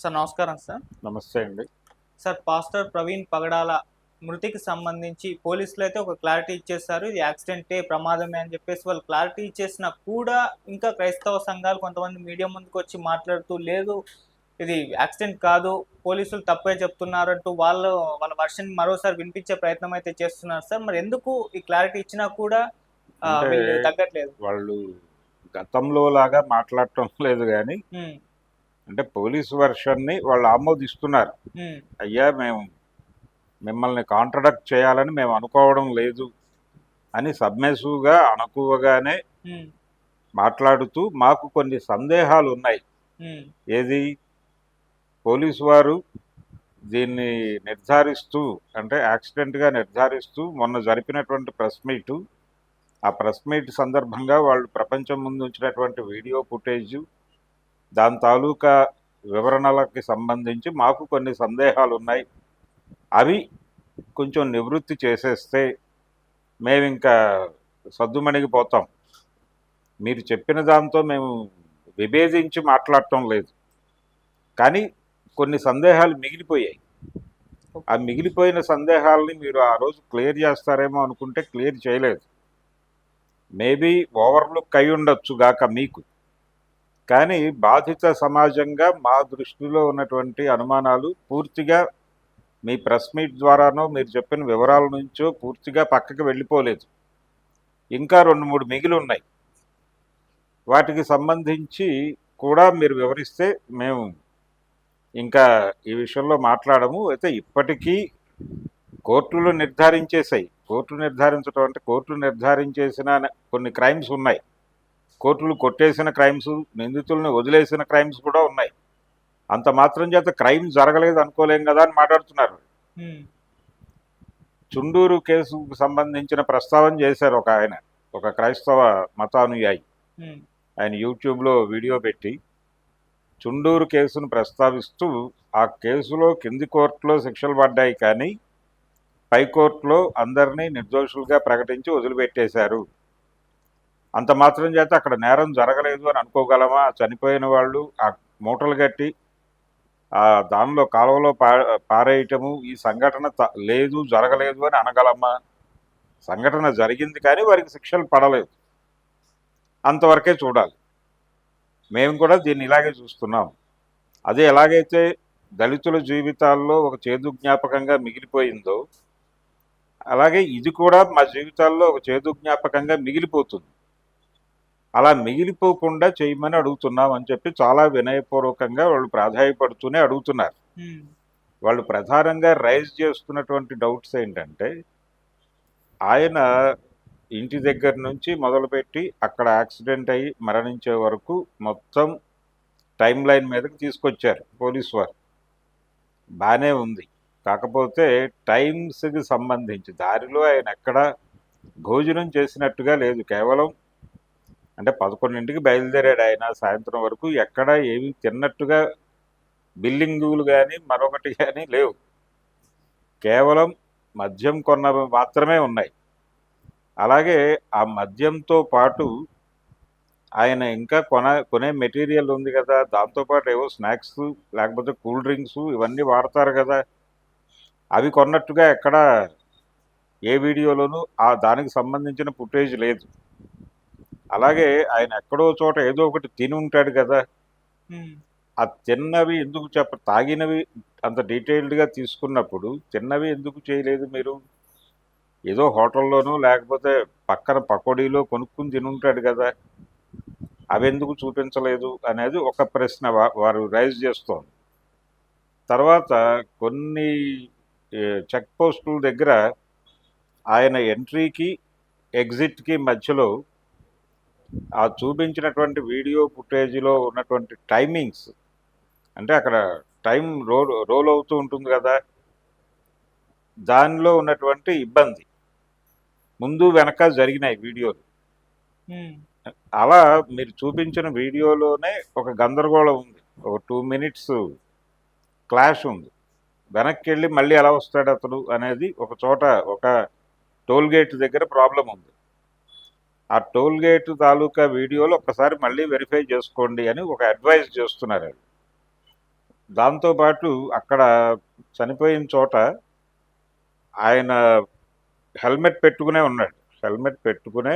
Sir నమస్కారం sir. నమస్తే అండి. సార్ పాస్టర్ ప్రవీణ్ పగడాల మృతికి సంబంధించి పోలీసులు అయితే ఒక క్లారిటీ ఇచ్చేసారు. ఇది యాక్సిడెంటే, ప్రమాదమే అని చెప్పేసి వాళ్ళు క్లారిటీ ఇచ్చేసినా కూడా ఇంకా క్రైస్తవ సంఘాలు కొంతమంది మీడియా ముందుకొచ్చి మాట్లాడుతూ లేదు ఇది యాక్సిడెంట్ కాదు, పోలీసులు తప్పే చెప్తున్నారంటూ వాళ్ళ వర్షన్ మరోసారి వినిపించే ప్రయత్నం అయితే చేస్తున్నారు సార్. మరి ఎందుకు ఈ క్లారిటీ ఇచ్చినా కూడా అంటే వీళ్ళు తగ్గట్లేదు? వాళ్ళు గతంలో లాగా మాట్లాడటం లేదు గానీ, హ్మ్. అంటే పోలీస్ వెర్షన్‌ని వాళ్ళు ఆమోదిస్తున్నారు. హ్మ్. అయ్యా మేము మిమ్మల్ని కాంట్రడిక్ట్ చేయాలని మేము అనుకోవడం లేదు అని సబ్మిసివ్‌గా అణకువగానే హ్మ్. మాట్లాడుతూ మాకు కొన్ని సందేహాలున్నాయి. హ్మ్. ఏది? పోలీసు వారు దీన్ని నిర్ధారిస్తూ అంటే యాక్సిడెంట్‌గా నిర్ధారిస్తూ మొన్న జరిపినటువంటి ప్రెస్ మీటు, ఆ ప్రెస్ మీట్ సందర్భంగా వాళ్ళు ప్రపంచం ముందు ఉంచినటువంటి వీడియో ఫుటేజు, దాని తాలూకా వివరణలకి సంబంధించి మాకు కొన్ని సందేహాలున్నాయి. అవి కొంచెం నివృత్తి చేసేస్తే మేమింకా సద్దుమణిగిపోతాం. మీరు చెప్పిన దాంతో మేము విభేదించి మాట్లాడటం లేదు. కానీ కొన్ని సందేహాలు మిగిలిపోయాయి. ఆ మిగిలిపోయిన సందేహాలని మీరు ఆ రోజు క్లియర్ చేస్తారేమో అనుకుంటే క్లియర్ చేయలేదు. మేబీ ఓవర్లుక్ అయి ఉండొచ్చు గాక మీకు. కానీ బాధిత సమాజంగా మా దృష్టిలో ఉన్నటువంటి అనుమానాలు పూర్తిగా మీ ప్రెస్ మీట్ ద్వారానో మీరు చెప్పిన వివరాల నుంచో పూర్తిగా పక్కకి వెళ్ళిపోలేదు. ఇంకా 2, 3 మిగిలి ఉన్నాయి. వాటికి సంబంధించి కూడా మీరు వివరిస్తే మేము ఇంకా ఈ విషయంలో మాట్లాడము. అయితే ఇప్పటికీ కోర్టులు నిర్ధారించేసాయి. కోర్టు నిర్ధారించడం అంటే కోర్టు నిర్ధారించేసిన కొన్ని క్రైమ్స్ ఉన్నాయి. కోర్టులు కొట్టేసిన క్రైమ్స్, నిందితుల్ని వదిలేసిన క్రైమ్స్ కూడా ఉన్నాయి. అంత మాత్రం చేత క్రైమ్ జరగలేదు అనుకోలేం కదా అని మాట్లాడుతున్నారు. చుండూరు కేసుకు సంబంధించిన ప్రస్తావన చేశారు ఒక ఆయన, ఒక క్రైస్తవ మతానుయాయి. ఆయన యూట్యూబ్లో వీడియో పెట్టి చుండూరు కేసును ప్రస్తావిస్తూ ఆ కేసులో కింది కోర్టులో శిక్షలు పడ్డాయి కానీ పై కోర్టులో అందరినీ నిర్దోషులుగా ప్రకటించి వదిలిపెట్టేశారు. అంత మాత్రం చేత అక్కడ నేరం జరగలేదు అని అనుకోగలమా? చనిపోయిన వాళ్ళు ఆ మూటలు కట్టి ఆ దానిలో కాలువలో పారేయటము, ఈ సంఘటన లేదు, జరగలేదు అని అనగలమా? సంఘటన జరిగింది కానీ వారికి శిక్షలు పడలేదు. అంతవరకే చూడాలి. మేము కూడా దీన్ని ఇలాగే చూస్తున్నాం. అదే ఎలాగైతే దళితుల జీవితాల్లో ఒక చేదు జ్ఞాపకంగా మిగిలిపోయిందో అలాగే ఇది కూడా మా జీవితాల్లో ఒక చేదు జ్ఞాపకంగా మిగిలిపోతుంది. అలా మిగిలిపోకుండా చేయమని అడుగుతున్నాం అని చెప్పి చాలా వినయపూర్వకంగా వాళ్ళు ప్రాధాయపడుతూనే అడుగుతున్నారు. వాళ్ళు ప్రధానంగా రైజ్ చేస్తున్నటువంటి డౌట్స్ ఏంటంటే, ఆయన ఇంటి దగ్గర నుంచి మొదలుపెట్టి అక్కడ యాక్సిడెంట్ అయ్యి మరణించే వరకు మొత్తం టైం లైన్ మీదకి తీసుకొచ్చారు పోలీసు వారు. బాగానే ఉంది. కాకపోతే టైమ్స్కి సంబంధించి దారిలో ఆయన ఎక్కడ భోజనం చేసినట్టుగా లేదు. కేవలం అంటే 11ంటికి బయలుదేరాడు ఆయన, సాయంత్రం వరకు ఎక్కడ ఏమి తిన్నట్టుగా బిల్డింగులు కానీ మరొకటి కానీ లేవు. కేవలం మద్యం కొన్నవి మాత్రమే ఉన్నాయి. అలాగే ఆ మద్యంతో పాటు ఆయన ఇంకా కొనే మెటీరియల్ ఉంది కదా, దాంతోపాటు ఏవో స్నాక్స్ లేకపోతే కూల్ డ్రింక్స్ ఇవన్నీ వాడతారు కదా, అవి కొన్నట్టుగా ఎక్కడ ఏ వీడియోలోనూ దానికి సంబంధించిన ఫుటేజ్ లేదు. అలాగే ఆయన ఎక్కడో చోట ఏదో ఒకటి తిని ఉంటాడు కదా, ఆ తిన్నవి ఎందుకు తాగినవి అంత డీటెయిల్డ్గా తీసుకున్నప్పుడు తిన్నవి ఎందుకు చేయలేదు మీరు? ఏదో హోటల్లోనూ లేకపోతే పక్కన పకోడీలో కొనుక్కుని తినుంటాడు కదా, అవి ఎందుకు చూపించలేదు అనేది ఒక ప్రశ్న వారు రైజ్ చేస్తోంది. తర్వాత కొన్ని చెక్ పోస్టుల దగ్గర ఆయన ఎంట్రీకి ఎగ్జిట్కి మధ్యలో ఆ చూపించినటువంటి వీడియో ఫుటేజ్లో ఉన్నటువంటి టైమింగ్స్, అంటే అక్కడ టైం రోల్ అవుతూ ఉంటుంది కదా, దానిలో ఉన్నటువంటి ఇబ్బంది ముందు వెనక జరిగినాయి వీడియోలు. అలా మీరు చూపించిన వీడియోలోనే ఒక గందరగోళం ఉంది, ఒక 2 minutes క్లాష్ ఉంది. వెనక్కి వెళ్ళి మళ్ళీ ఎలా వస్తాడు అతను అనేది ఒక చోట ఒక టోల్ గేట్ దగ్గర ప్రాబ్లం ఉంది. ఆ టోల్ గేట్ తాలూకా వీడియోలు ఒక్కసారి మళ్ళీ వెరిఫై చేసుకోండి అని ఒక అడ్వైజ్ చేస్తున్నారు. దాంతోపాటు అక్కడ చనిపోయిన చోట ఆయన హెల్మెట్ పెట్టుకునే ఉన్నాడు. హెల్మెట్ పెట్టుకునే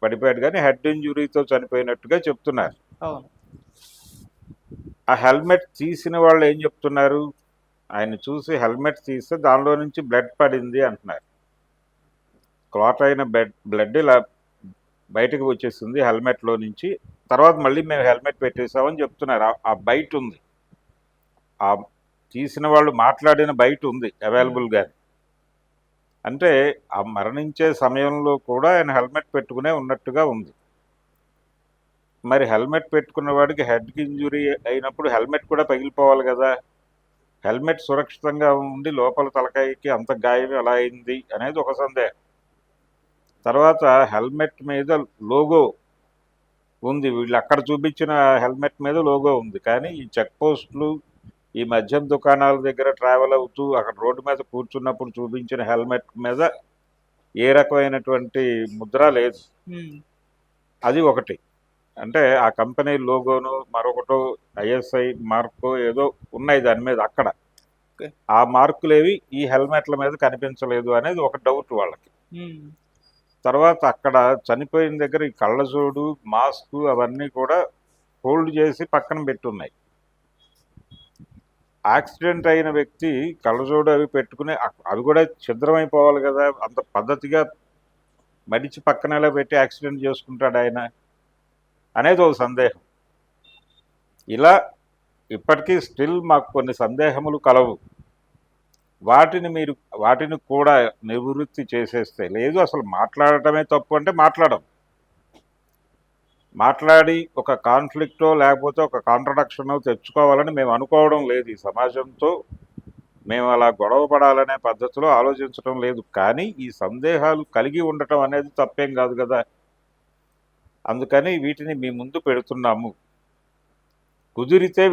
పడిపోయాడు, కానీ హెడ్ ఇంజురీతో చనిపోయినట్టుగా చెప్తున్నారు. అవును. ఆ హెల్మెట్ తీసిన వాళ్ళు ఏం చెప్తున్నారు? ఆయన చూసి హెల్మెట్ తీస్తే దానిలో నుంచి బ్లడ్ పడింది అంటున్నారు. క్లాట్ అయిన బ్లడ్ ఇలా బయటకు వచ్చేసింది హెల్మెట్లో నుంచి. తర్వాత మళ్ళీ మేము హెల్మెట్ పెట్టేసామని చెప్తున్నారు. ఆ బయట ఉంది, ఆ తీసిన వాళ్ళు మాట్లాడిన బయట ఉంది అవైలబుల్గా. అంటే ఆ మరణించే సమయంలో కూడా ఆయన హెల్మెట్ పెట్టుకునే ఉన్నట్టుగా ఉంది. మరి హెల్మెట్ పెట్టుకున్న వాడికి హెడ్కి ఇంజురీ అయినప్పుడు హెల్మెట్ కూడా పగిలిపోవాలి కదా. హెల్మెట్ సురక్షితంగా ఉండి లోపల తలకాయకి అంత గాయం ఎలా అయింది అనేది ఒక సందేహం. తర్వాత హెల్మెట్ మీద లోగో ఉంది, వీళ్ళు అక్కడ చూపించిన హెల్మెట్ మీద లోగో ఉంది, కానీ ఈ చెక్ పోస్టులు, ఈ మద్యం దుకాణాల దగ్గర ట్రావెల్ అవుతూ అక్కడ రోడ్డు మీద కూర్చున్నప్పుడు చూపించిన హెల్మెట్ మీద ఏ రకమైనటువంటి ముద్ర లేదు. అది ఒకటి. అంటే ఆ కంపెనీ లోగోను మరొకటో ఐఎస్ఐ మార్కో ఏదో ఉన్నాయి దాని మీద. అక్కడ ఆ మార్కులేవి ఈ హెల్మెట్ల మీద కనిపించలేదు అనేది ఒక డౌట్ వాళ్ళకి. తర్వాత అక్కడ చనిపోయిన దగ్గర ఈ కళ్ళజోడు, మాస్క్ అవన్నీ కూడా హోల్డ్ చేసి పక్కన పెట్టున్నాయి. యాక్సిడెంట్ అయిన వ్యక్తి కళ్ళజోడు అవి పెట్టుకుని అవి కూడా ఛిద్రమైపోవాలి కదా, అంత పద్ధతిగా మడిచి పక్కన ఎలా పెట్టి యాక్సిడెంట్ చేసుకుంటాడు ఆయన అనేది ఒక సందేహం. ఇలా ఇప్పటికీ స్టిల్ మాకు కొన్ని సందేహములు కలవు. వాటిని కూడా నివృత్తి చేసేస్తే, లేదు అసలు మాట్లాడటమే తప్పు అంటే మాట్లాడి ఒక కాన్ఫ్లిక్టో లేకపోతే ఒక కాంట్రడక్షనో తెచ్చుకోవాలని మేము అనుకోవడం లేదు. ఈ సమాజంతో మేము అలా గొడవ పడాలనే పద్ధతిలో ఆలోచించడం లేదు. కానీ ఈ సందేహాలు కలిగి ఉండటం అనేది తప్పేం కాదు కదా. అందుకని వీటిని మీ ముందు పెడుతున్నాము. కుదిరితే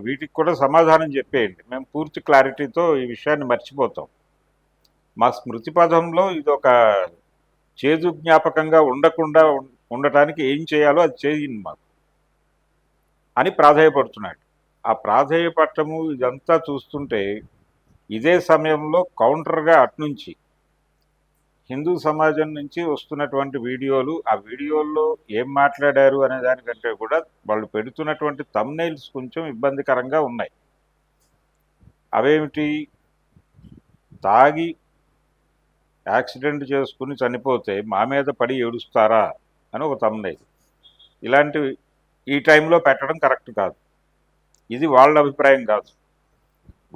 వీటికి కూడా సమాధానం చెప్పేయండి. మేము పూర్తి క్లారిటీతో ఈ విషయాన్ని మర్చిపోతాం. మా స్మృతి పథంలో ఇది ఒక చేదు జ్ఞాపకంగా ఉండటానికి ఏం చేయాలో అది చేయండి మాకు అని ప్రాధేయపడుతున్నాడు. ఆ ప్రాధేయపడటము ఇదంతా చూస్తుంటే ఇదే సమయంలో కౌంటర్గా అట్నుంచి హిందూ సమాజం నుంచి వస్తున్నటువంటి వీడియోలు, ఆ వీడియోల్లో ఏం మాట్లాడారు అనే దానికంటే కూడా వాళ్ళు పెడుతున్నటువంటి థంబ్నెయిల్స్ కొంచెం ఇబ్బందికరంగా ఉన్నాయి. అవేమిటి? తాగి యాక్సిడెంట్ చేసుకుని చనిపోతే మా మీద పడి ఏడుస్తారా అని ఒక థంబ్నెయిల్. ఇలాంటివి ఈ టైంలో పెట్టడం కరెక్ట్ కాదు. ఇది వాళ్ళ అభిప్రాయం కాదు.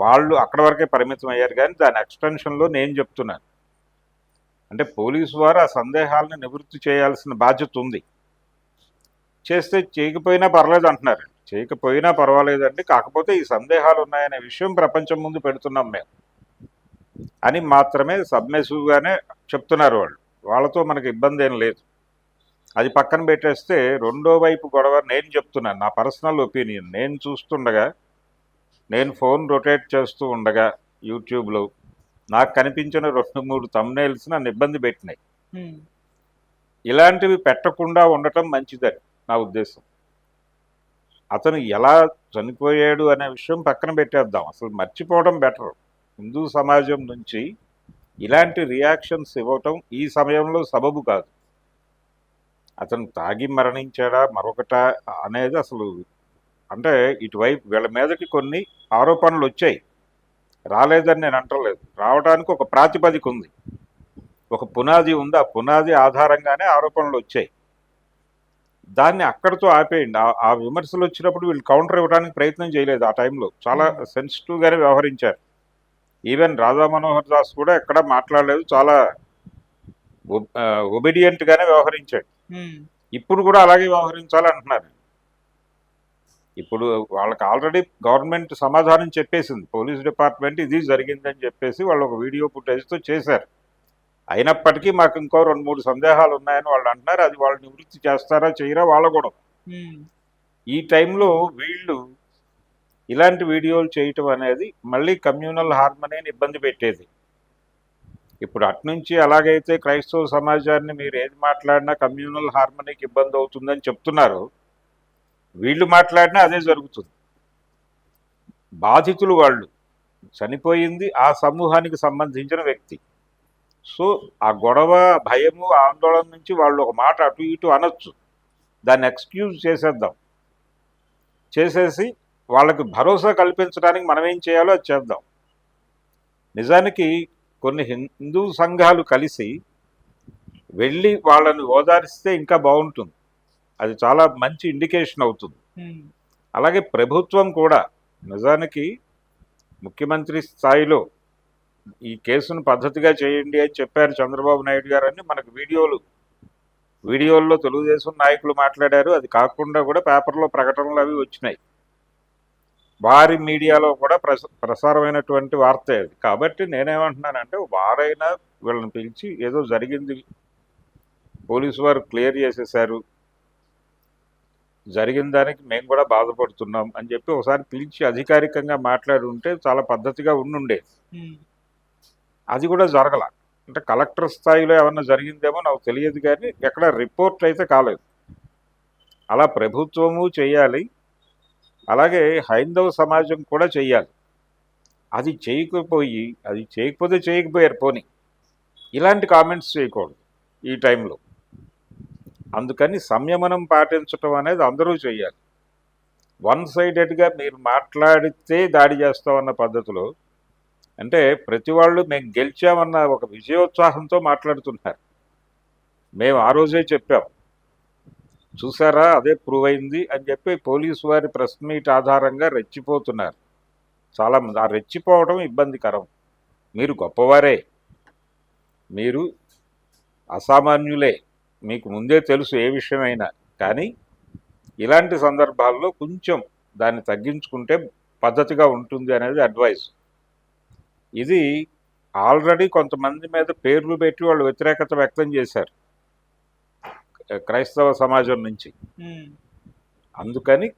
వాళ్ళు అక్కడ వరకే పరిమితం అయ్యారు, కానీ దాని ఎక్స్టెన్షన్లో నేను చెప్తున్నాను. అంటే పోలీసు వారు ఆ సందేహాలను నివృత్తి చేయాల్సిన బాధ్యత ఉంది. చేస్తే చేయకపోయినా పర్లేదు అంటున్నారు. చేయకపోయినా పర్వాలేదండి, కాకపోతే ఈ సందేహాలు ఉన్నాయనే విషయం ప్రపంచం ముందు పెడుతున్నాం మేము అని మాత్రమే సబ్మెసివ్గానే చెప్తున్నారు వాళ్ళు. వాళ్ళతో మనకి ఇబ్బంది ఏం లేదు. అది పక్కన పెట్టేస్తే రెండో వైపు గొడవ నేను చెప్తున్నాను, నా పర్సనల్ ఒపీనియన్. నేను చూస్తుండగా, నేను ఫోన్ రొటేట్ చేస్తూ ఉండగా యూట్యూబ్లో నాకు కనిపించిన 2-3 థంబ్నెయిల్స్ నన్ను ఇబ్బంది పెట్టినాయి. ఇలాంటివి పెట్టకుండా ఉండటం మంచిదని నా ఉద్దేశం. అతను ఎలా చనిపోయాడు అనే విషయం పక్కన పెట్టేద్దాం, అసలు మర్చిపోవడం బెటర్. హిందూ సమాజం నుంచి ఇలాంటి రియాక్షన్స్ ఇవ్వటం ఈ సమయంలో సబబు కాదు. అతను తాగి మరణించాడా మరొకట అనేది అసలు, అంటే ఇటువైపు వీళ్ళ మీదకి కొన్ని ఆరోపణలు వచ్చాయి, రాలేదని నేను అంటలేదు. రావడానికి ఒక ప్రాతిపదిక ఉంది, ఒక పునాది ఉంది. ఆ పునాది ఆధారంగానే ఆరోపణలు వచ్చాయి. దాన్ని అక్కడితో ఆపేయండి. ఆ విమర్శలు వచ్చినప్పుడు వీళ్ళు కౌంటర్ ఇవ్వడానికి ప్రయత్నం చేయలేదు. ఆ టైంలో చాలా సెన్సిటివ్గానే వ్యవహరించారు. ఈవెన్ రాధా మనోహర్ దాస్ కూడా ఎక్కడ మాట్లాడలేదు, చాలా ఒబీడియంట్గానే వ్యవహరించాడు. ఇప్పుడు కూడా అలాగే వ్యవహరించాలంటున్నారు. ఇప్పుడు వాళ్ళకి ఆల్రెడీ గవర్నమెంట్ సమాధానం చెప్పేసింది, పోలీస్ డిపార్ట్మెంట్ ఇది జరిగిందని చెప్పేసి వాళ్ళు ఒక వీడియో ఫుటేజ్తో చేశారు. అయినప్పటికీ మాకు ఇంకో 2-3 సందేహాలు ఉన్నాయని వాళ్ళు అంటున్నారు. అది వాళ్ళు నివృత్తి చేస్తారా చేయరా వాళ్ళ కూడా. ఈ టైంలో వీళ్ళు ఇలాంటి వీడియోలు చేయటం అనేది మళ్ళీ కమ్యూనల్ హార్మనీని ఇబ్బంది పెట్టేది. ఇప్పుడు అట్నుంచి అలాగైతే క్రైస్తవ సమాజాన్ని మీరు ఏది మాట్లాడినా కమ్యూనల్ హార్మనీకి ఇబ్బంది అవుతుందని చెప్తున్నారు, వీళ్ళు మాట్లాడినా అదే జరుగుతుంది. బాధితులు వాళ్ళు, చనిపోయింది ఆ సమూహానికి సంబంధించిన వ్యక్తి. సో ఆ గొడవ, భయము, ఆందోళన నుంచి వాళ్ళు ఒక మాట అటు ఇటు అనొచ్చు, దాన్ని ఎక్స్క్యూజ్ చేసేద్దాం, చేసేసి వాళ్ళకి భరోసా కల్పించడానికి మనం ఏం చేయాలో అది చేద్దాం. నిజానికి కొన్ని హిందూ సంఘాలు కలిసి వెళ్ళి వాళ్ళని ఓదారిస్తే ఇంకా బాగుంటుంది, అది చాలా మంచి ఇండికేషన్ అవుతుంది. అలాగే ప్రభుత్వం కూడా నిజానికి ముఖ్యమంత్రి స్థాయిలో ఈ కేసును పద్ధతిగా చేయండి అని చెప్పారు చంద్రబాబు నాయుడు గారు అని మనకు వీడియోల్లో తెలుగుదేశం నాయకులు మాట్లాడారు. అది కాకుండా కూడా పేపర్లో ప్రకటనలు అవి వచ్చినాయి, వారి మీడియాలో కూడా ప్రసారమైనటువంటి వార్త అది. కాబట్టి నేనేమంటున్నానంటే వారైనా వీళ్ళని పిలిచి ఏదో జరిగింది, పోలీసు వారు క్లియర్ చేసేసారు, జరిగిన దానికి మేము కూడా బాధపడుతున్నాం అని చెప్పి ఒకసారి పిలిచి అధికారికంగా మాట్లాడి ఉంటే చాలా పద్ధతిగా ఉండుండేది. అది కూడా జరగల. అంటే కలెక్టర్ స్థాయిలో ఏమన్నా జరిగిందేమో నాకు తెలియదు, కానీ ఎక్కడ రిపోర్ట్ అయితే కాలేదు. అలా ప్రభుత్వము చేయాలి, అలాగే హైందవ సమాజం కూడా చెయ్యాలి. అది చేయకపోతే చేయకపోయారు పోనీ, ఇలాంటి కామెంట్స్ చేయకూడదు ఈ టైంలో. అందుకని సంయమనం పాటించడం అనేది అందరూ చేయాలి. వన్ సైడెడ్గా మీరు మాట్లాడితే దాడి చేస్తామన్న పద్ధతిలో, అంటే ప్రతి వాళ్ళు మేము గెలిచామన్న ఒక విజయోత్సాహంతో మాట్లాడుతున్నారు. మేము ఆ రోజే చెప్పాం, చూసారా అదే ప్రూవ్ అయింది అని చెప్పి పోలీసు వారి ప్రెస్ మీట్ ఆధారంగా రెచ్చిపోతున్నారు చాలామంది. ఆ రెచ్చిపోవడం ఇబ్బందికరం. మీరు గొప్పవారే, మీరు అసామాన్యులే, మీకు ముందే తెలుసు ఏ విషయమైనా, కానీ ఇలాంటి సందర్భాల్లో కొంచెం దాన్ని తగ్గించుకుంటే పద్ధతిగా ఉంటుంది అనేది అడ్వైస్. ఇది ఆల్రెడీ కొంతమంది మీద పేర్లు పెట్టి వాళ్ళు వ్యతిరేకత వ్యక్తం చేశారు క్రైస్తవ సమాజం నుంచి. అందుకని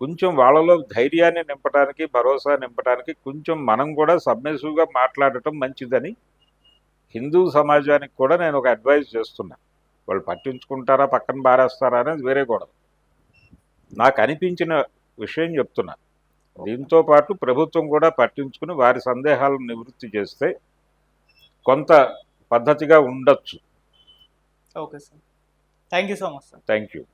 కొంచెం వాళ్ళలో ధైర్యాన్ని నింపడానికి, భరోసా నింపడానికి కొంచెం మనం కూడా సబ్మిసివ్గా మాట్లాడటం మంచిదని హిందూ సమాజానికి కూడా నేను ఒక అడ్వైజ్ చేస్తున్నా. వాళ్ళు పట్టించుకుంటారా పక్కన బారేస్తారా అనేది వేరే గొడవ. నాకు అనిపించిన విషయం చెప్తున్నా. దీంతో పాటు ప్రభుత్వం కూడా పట్టించుకుని వారి సందేహాలను నివృత్తి చేస్తే కొంత పద్ధతిగా ఉండొచ్చు. Okay sir, thank you so much sir. Thank you.